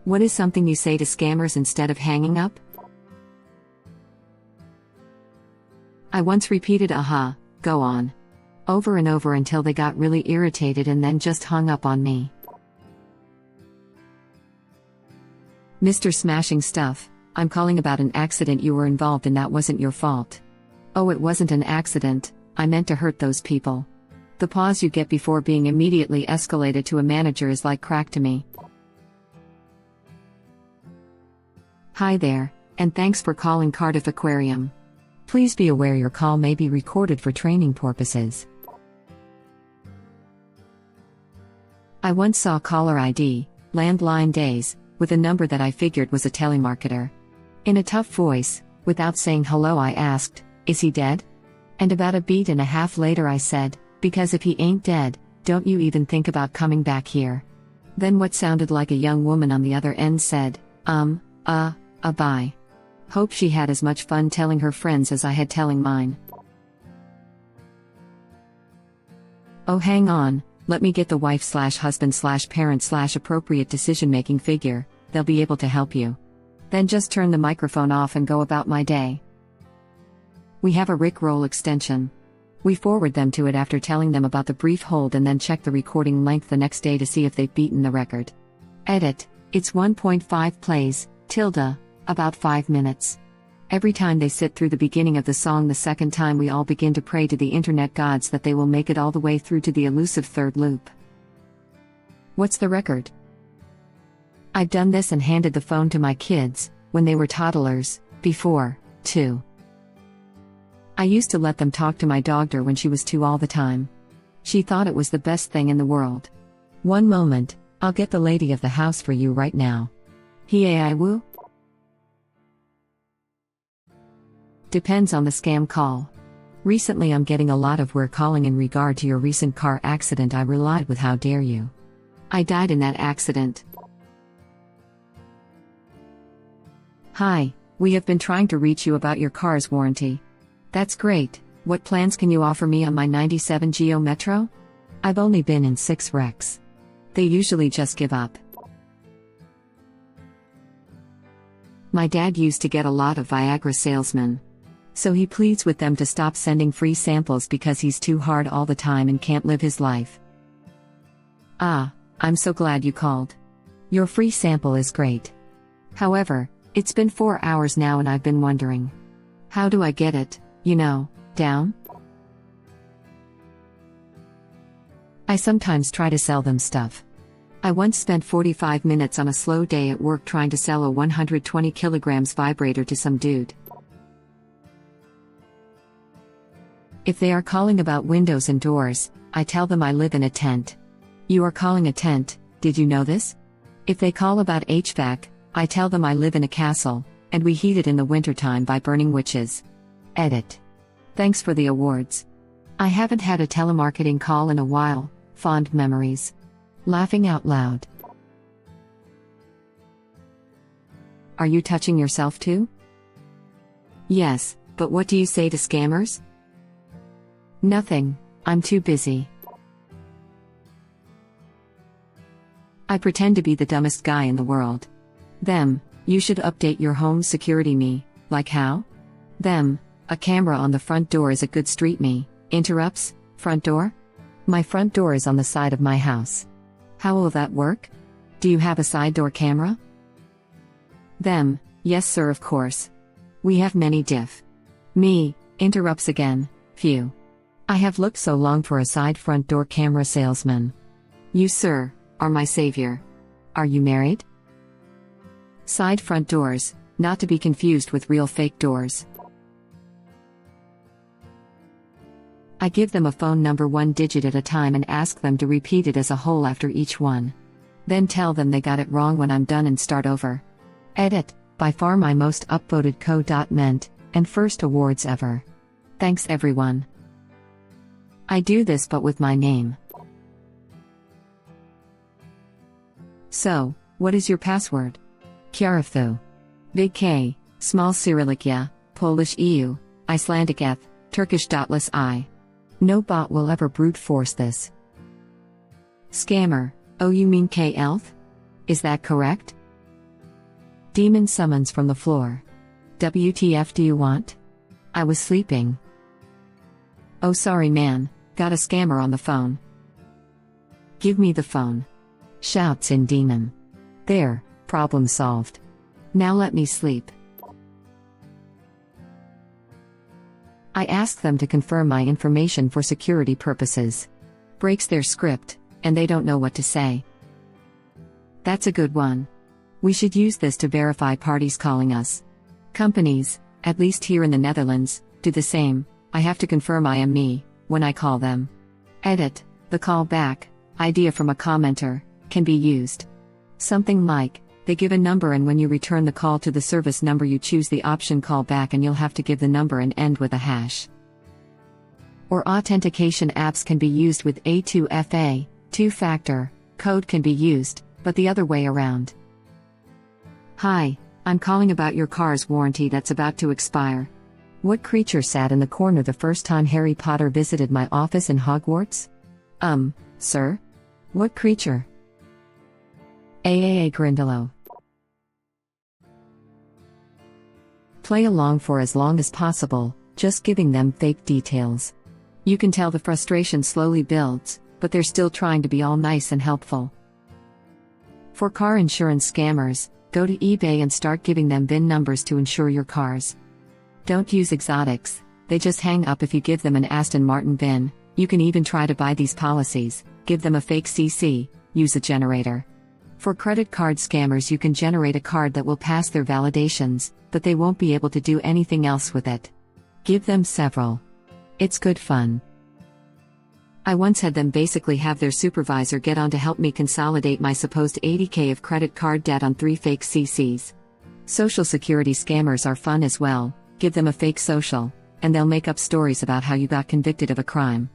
What is something you say to scammers instead of hanging up? I once repeated go on, over and over until they got really irritated and then just hung up on me. Mr. Smashing Stuff, I'm calling about an accident you were involved in that wasn't your fault. Oh, it wasn't an accident, I meant to hurt those people. The pause you get before being immediately escalated to a manager is like crack to me. Hi there, and thanks for calling Cardiff Aquarium. Please be aware your call may be recorded for training purposes. I once saw caller ID, landline days, with a number that I figured was a telemarketer. In a tough voice, without saying hello, I asked, "Is he dead?" And about a beat and a half later I said, "Because if he ain't dead, don't you even think about coming back here." Then what sounded like a young woman on the other end said, bye. Hope she had as much fun telling her friends as I had telling mine. Oh, hang on, let me get the wife/husband/parent/appropriate decision-making figure, they'll be able to help you. Then just turn the microphone off and go about my day. We have a Rickroll extension. We forward them to it after telling them about the brief hold and then check the recording length the next day to see if they've beaten the record. Edit, it's 1.5 plays, about 5 minutes. Every time they sit through the beginning of the song the second time we all begin to pray to the internet gods that they will make it all the way through to the elusive third loop. What's the record? I've done this and handed the phone to my kids, when they were toddlers, before, too. I used to let them talk to my dogger when she was 2 all the time. She thought it was the best thing in the world. One moment, I'll get the lady of the house for you right now. Hiei woo? Depends on the scam call. Recently I'm getting a lot of "we're calling in regard to your recent car accident I relied with, how dare you. I died in that accident. Hi, we have been trying to reach you about your car's warranty. That's great, what plans can you offer me on my 97 Geo Metro? I've only been in 6 wrecks. They usually just give up. My dad used to get a lot of Viagra salesmen. So he pleads with them to stop sending free samples because he's too hard all the time and can't live his life. I'm so glad you called. Your free sample is great. However, it's been 4 hours now and I've been wondering. How do I get it, down? I sometimes try to sell them stuff. I once spent 45 minutes on a slow day at work trying to sell a 120 kilograms vibrator to some dude. If they are calling about windows and doors, I tell them I live in a tent. You are calling a tent, did you know this? If they call about HVAC, I tell them I live in a castle, and we heat it in the wintertime by burning witches. Edit. Thanks for the awards. I haven't had a telemarketing call in a while, fond memories. Laughing out loud. Are you touching yourself too? Yes, but what do you say to scammers? Nothing, I'm too busy. I pretend to be the dumbest guy in the world. Them, you should update your home security me, like how? Them, a camera on the front door is a good street me, interrupts, front door? My front door is on the side of my house. How will that work? Do you have a side door camera? Them, yes sir of course. We have many diff. Me, interrupts again, phew. I have looked so long for a side front door camera salesman. You sir, are my savior. Are you married? Side front doors, not to be confused with real fake doors. I give them a phone number 1 digit at a time and ask them to repeat it as a whole after each one. Then tell them they got it wrong when I'm done and start over. Edit, by far my most upvoted co.ment, and first awards ever. Thanks everyone. I do this but with my name. So, what is your password? Kiaraftu. Big K, small Cyrillic ya, Polish EU, Icelandic eth, Turkish dotless I. No bot will ever brute force this. Scammer, oh you mean K-Elf? Is that correct? Demon summons from the floor. WTF do you want? I was sleeping. Oh sorry man, got a scammer on the phone. Give me the phone. Shouts in demon. There, problem solved. Now let me sleep. I ask them to confirm my information for security purposes. Breaks their script, and they don't know what to say. That's a good one. We should use this to verify parties calling us. Companies, at least here in the Netherlands, do the same. I have to confirm I am me when I call them. Edit, the call back, idea from a commenter, can be used. Something like, they give a number and when you return the call to the service number you choose the option call back and you'll have to give the number and end with a hash. Or authentication apps can be used with A2FA, two-factor, code can be used, but the other way around. Hi, I'm calling about your car's warranty that's about to expire. What creature sat in the corner the first time Harry Potter visited my office in Hogwarts? Sir? What creature? AAA Grindylow. Play along for as long as possible, just giving them fake details. You can tell the frustration slowly builds, but they're still trying to be all nice and helpful. For car insurance scammers, go to eBay and start giving them VIN numbers to insure your cars. Don't use exotics, they just hang up if you give them an Aston Martin VIN. You can even try to buy these policies, give them a fake CC, use a generator. For credit card scammers you can generate a card that will pass their validations, but they won't be able to do anything else with it. Give them several. It's good fun. I once had them basically have their supervisor get on to help me consolidate my supposed 80k of credit card debt on 3 fake CCs. Social security scammers are fun as well, give them a fake social, and they'll make up stories about how you got convicted of a crime.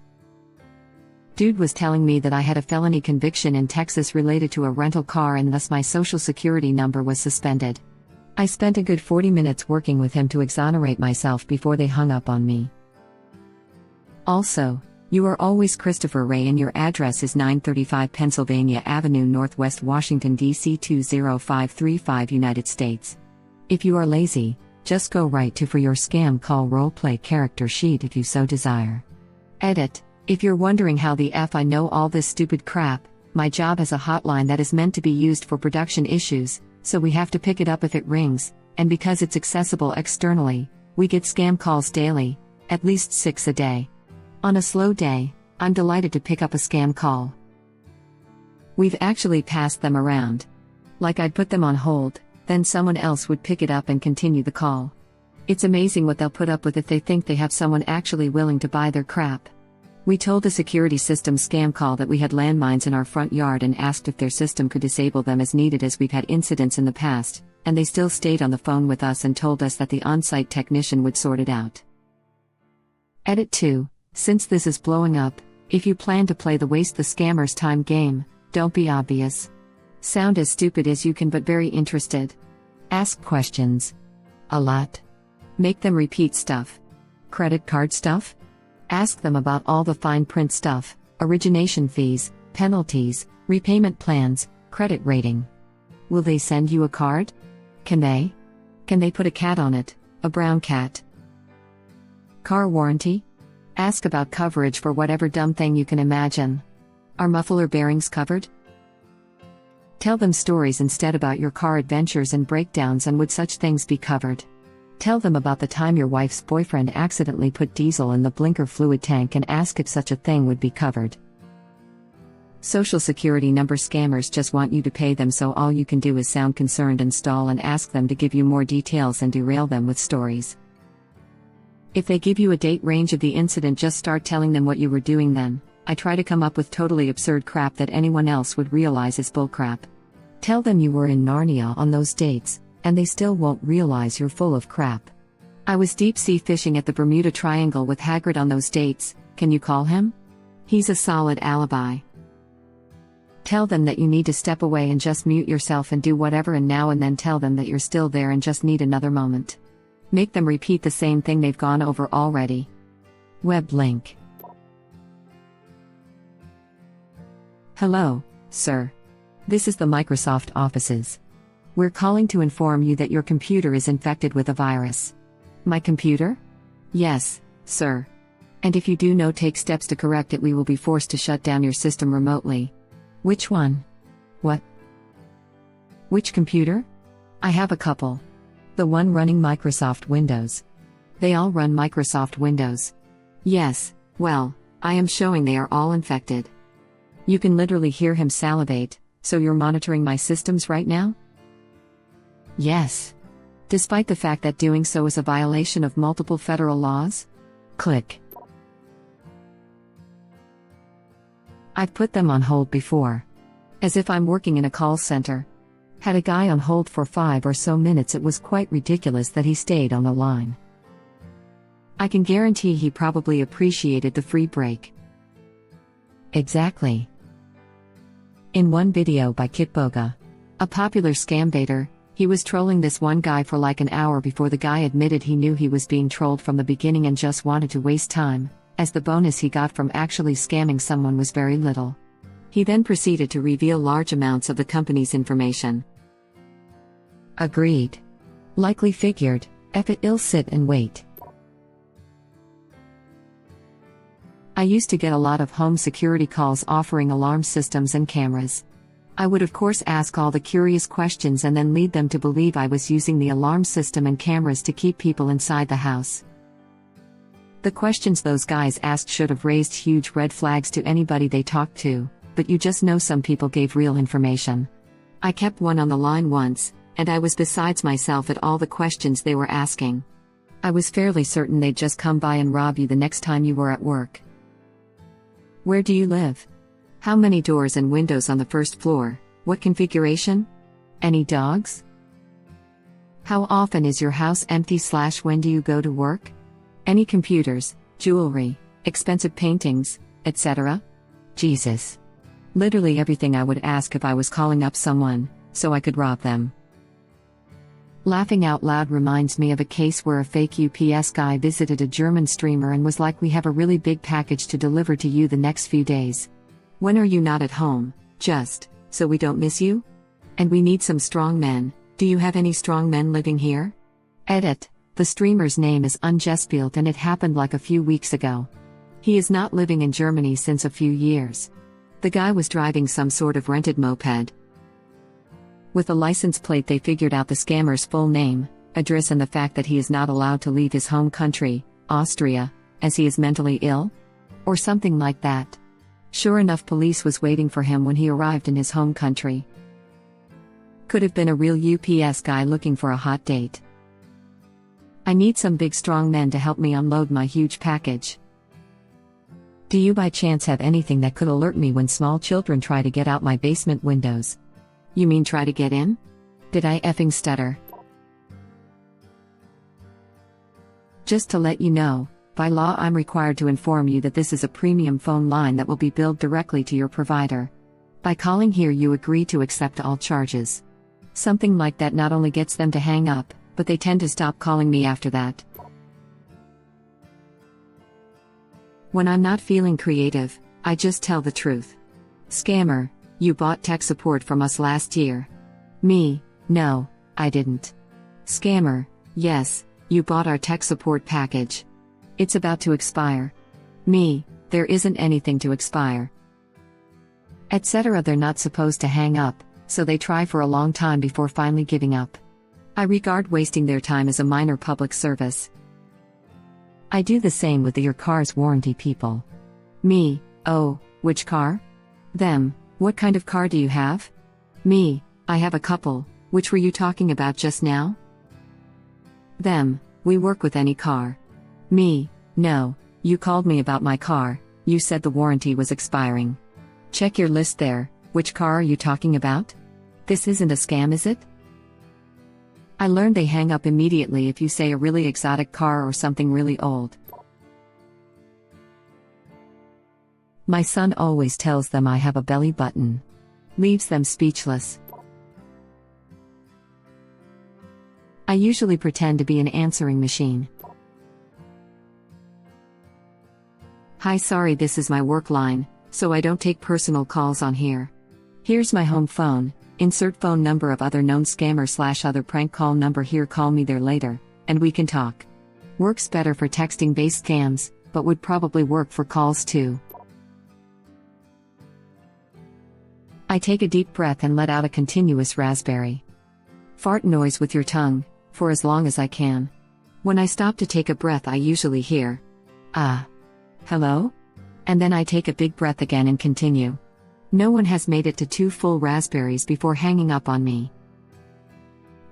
Dude was telling me that I had a felony conviction in Texas related to a rental car and thus my social security number was suspended. I spent a good 40 minutes working with him to exonerate myself before they hung up on me. Also, you are always Christopher Ray and your address is 935 Pennsylvania Avenue Northwest Washington DC 20535 United States. If you are lazy, just go right to for your scam call roleplay character sheet if you so desire. Edit. If you're wondering how the F I know all this stupid crap, my job has a hotline that is meant to be used for production issues, so we have to pick it up if it rings, and because it's accessible externally, we get scam calls daily, at least 6 a day. On a slow day, I'm delighted to pick up a scam call. We've actually passed them around. Like I'd put them on hold, then someone else would pick it up and continue the call. It's amazing what they'll put up with if they think they have someone actually willing to buy their crap. We told a security system scam call that we had landmines in our front yard and asked if their system could disable them as needed as we've had incidents in the past, and they still stayed on the phone with us and told us that the on-site technician would sort it out. Edit 2. Since this is blowing up, if you plan to play the waste the scammers time game, don't be obvious. Sound as stupid as you can but very interested. Ask questions. A lot. Make them repeat stuff. Credit card stuff? Ask them about all the fine print stuff, origination fees, penalties, repayment plans, credit rating. Will they send you a card? Can they? Can they put a cat on it, a brown cat? Car warranty? Ask about coverage for whatever dumb thing you can imagine. Are muffler bearings covered? Tell them stories instead about your car adventures and breakdowns and would such things be covered. Tell them about the time your wife's boyfriend accidentally put diesel in the blinker fluid tank and ask if such a thing would be covered. Social security number scammers just want you to pay them, so all you can do is sound concerned and stall and ask them to give you more details and derail them with stories. If they give you a date range of the incident, just start telling them what you were doing then. I try to come up with totally absurd crap that anyone else would realize is bullcrap. Tell them you were in Narnia on those dates, and they still won't realize you're full of crap. I was deep-sea fishing at the Bermuda Triangle with Hagrid on those dates, can you call him? He's a solid alibi. Tell them that you need to step away and just mute yourself and do whatever, and now and then tell them that you're still there and just need another moment. Make them repeat the same thing they've gone over already. Web link. Hello, sir. This is the Microsoft offices. We're calling to inform you that your computer is infected with a virus. My computer? Yes, sir. And if you do not take steps to correct it, we will be forced to shut down your system remotely. Which one? What? Which computer? I have a couple. The one running Microsoft Windows. They all run Microsoft Windows. Yes, well, I am showing they are all infected. You can literally hear him salivate, so you're monitoring my systems right now? Yes. Despite the fact that doing so is a violation of multiple federal laws? Click. I've put them on hold before. As if I'm working in a call center. Had a guy on hold for 5 or so minutes. It was quite ridiculous that he stayed on the line. I can guarantee he probably appreciated the free break. Exactly. In one video by Kitboga, a popular scam baiter, he was trolling this one guy for like an hour before the guy admitted he knew he was being trolled from the beginning and just wanted to waste time, as the bonus he got from actually scamming someone was very little. He then proceeded to reveal large amounts of the company's information. Agreed. Likely figured, F it, ill sit and wait. I used to get a lot of home security calls offering alarm systems and cameras. I would of course ask all the curious questions and then lead them to believe I was using the alarm system and cameras to keep people inside the house. The questions those guys asked should have raised huge red flags to anybody they talked to, but you just know some people gave real information. I kept one on the line once, and I was besides myself at all the questions they were asking. I was fairly certain they'd just come by and rob you the next time you were at work. Where do you live? How many doors and windows on the first floor? What configuration? Any dogs? How often is your house empty / when do you go to work? Any computers, jewelry, expensive paintings, etc.? Jesus. Literally everything I would ask if I was calling up someone, so I could rob them. Laughing out loud reminds me of a case where a fake UPS guy visited a German streamer and was like, "We have a really big package to deliver to you the next few days. When are you not at home? Just, so we don't miss you? And we need some strong men. Do you have any strong men living here?" Edit. The streamer's name is Ungespielt and it happened like a few weeks ago. He is not living in Germany since a few years. The guy was driving some sort of rented moped. With a license plate they figured out the scammer's full name, address and the fact that he is not allowed to leave his home country, Austria, as he is mentally ill? Or something like that. Sure enough, police was waiting for him when he arrived in his home country. Could have been a real UPS guy looking for a hot date. I need some big strong men to help me unload my huge package. Do you by chance have anything that could alert me when small children try to get out my basement windows? You mean try to get in? Did I effing stutter? Just to let you know, by law I'm required to inform you that this is a premium phone line that will be billed directly to your provider. By calling here you agree to accept all charges. Something like that not only gets them to hang up, but they tend to stop calling me after that. When I'm not feeling creative, I just tell the truth. Scammer, you bought tech support from us last year. Me, no, I didn't. Scammer, yes, you bought our tech support package. It's about to expire. Me, there isn't anything to expire. Etc. They're not supposed to hang up, so they try for a long time before finally giving up. I regard wasting their time as a minor public service. I do the same with your car's warranty people. Me, oh, which car? Them, what kind of car do you have? Me, I have a couple, which were you talking about just now? Them, we work with any car. Me, no, you called me about my car, you said the warranty was expiring. Check your list there, which car are you talking about? This isn't a scam, is it? I learned they hang up immediately if you say a really exotic car or something really old. My son always tells them I have a belly button. Leaves them speechless. I usually pretend to be an answering machine. Hi, sorry, this is my work line, so I don't take personal calls on here. Here's my home phone, insert phone number of other known scammer/other prank call number here, call me there later, and we can talk. Works better for texting-based scams, but would probably work for calls too. I take a deep breath and let out a continuous raspberry fart noise with your tongue, for as long as I can. When I stop to take a breath, I usually hear, hello? And then I take a big breath again and continue. No one has made it to 2 full raspberries before hanging up on me.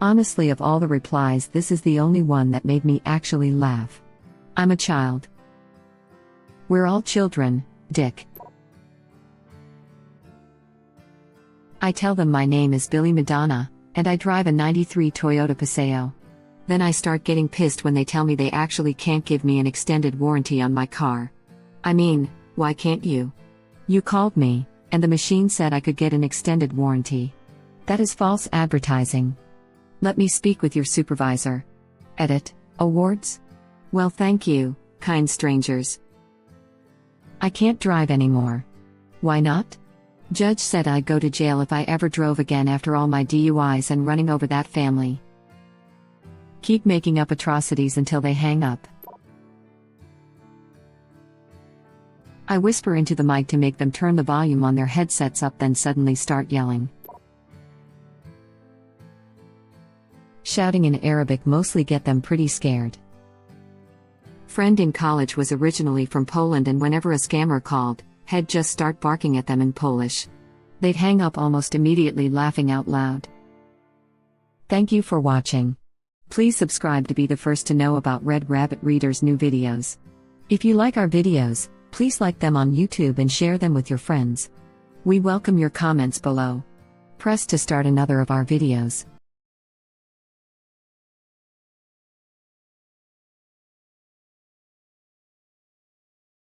Honestly, of all the replies, this is the only one that made me actually laugh. I'm a child. We're all children, Dick. I tell them my name is Billy Madonna, and I drive a '93 Toyota Paseo. Then I start getting pissed when they tell me they actually can't give me an extended warranty on my car. I mean, why can't you? You called me, and the machine said I could get an extended warranty. That is false advertising. Let me speak with your supervisor. Edit, awards? Well, thank you, kind strangers. I can't drive anymore. Why not? Judge said I'd go to jail if I ever drove again after all my DUIs and running over that family. Keep making up atrocities until they hang up. I whisper into the mic to make them turn the volume on their headsets up, then suddenly start yelling. Shouting in Arabic mostly get them pretty scared. Friend in college was originally from Poland, and whenever a scammer called, he'd just start barking at them in Polish. They'd hang up almost immediately, laughing out loud. Thank you for watching. Please subscribe to be the first to know about Red Rabbit Reader's new videos. If you like our videos, please like them on YouTube and share them with your friends. We welcome your comments below. Press to start another of our videos.